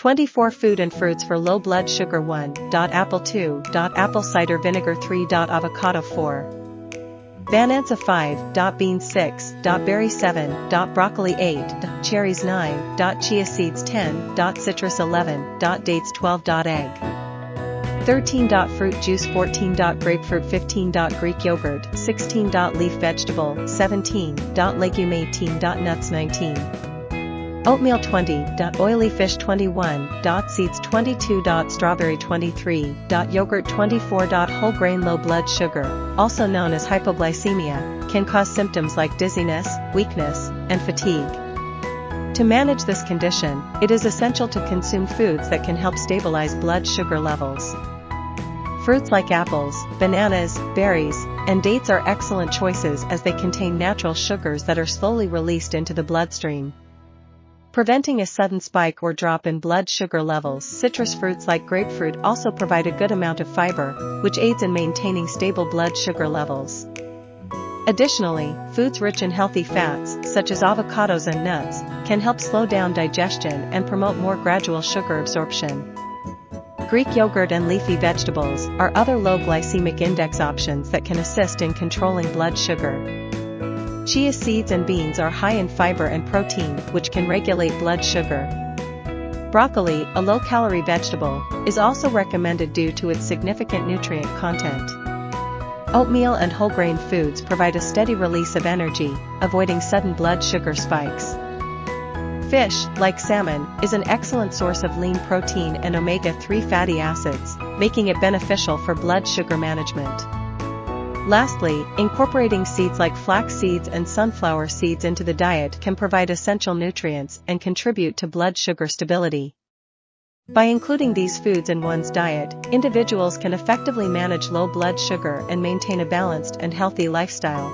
24 Food and fruits for low blood sugar. 1. Apple. 2. Apple cider vinegar. 3. Avocado. 4. Bananas. 5. Beans. 6. Berry. 7. Broccoli. 8. Cherries. 9. Chia seeds. 10. Citrus. 11. Dates. 12. Egg. 13. Fruit juice. 14. Grapefruit. 15. Greek yogurt. 16. Leaf vegetable. 17. Legume. 18. Nuts. 19. Oatmeal. 20. Oily fish. 21. Seeds. 22. Strawberry. 23. Yogurt. 24. Whole grain. Low blood sugar, also known as hypoglycemia, can cause symptoms like dizziness, weakness, and fatigue. To manage this condition, it is essential to consume foods that can help stabilize blood sugar levels. Fruits like apples, bananas, berries, and dates are excellent choices as they contain natural sugars that are slowly released into the bloodstream, preventing a sudden spike or drop in blood sugar levels. Citrus fruits like grapefruit also provide a good amount of fiber, which aids in maintaining stable blood sugar levels. Additionally, foods rich in healthy fats, such as avocados and nuts, can help slow down digestion and promote more gradual sugar absorption. Greek yogurt and leafy vegetables are other low glycemic index options that can assist in controlling blood sugar. Chia seeds and beans are high in fiber and protein, which can regulate blood sugar. Broccoli, a low-calorie vegetable, is also recommended due to its significant nutrient content. Oatmeal and whole grain foods provide a steady release of energy, avoiding sudden blood sugar spikes. Fish, like salmon, is an excellent source of lean protein and omega-3 fatty acids, making it beneficial for blood sugar management. Lastly, incorporating seeds like flax seeds and sunflower seeds into the diet can provide essential nutrients and contribute to blood sugar stability. By including these foods in one's diet, individuals can effectively manage low blood sugar and maintain a balanced and healthy lifestyle.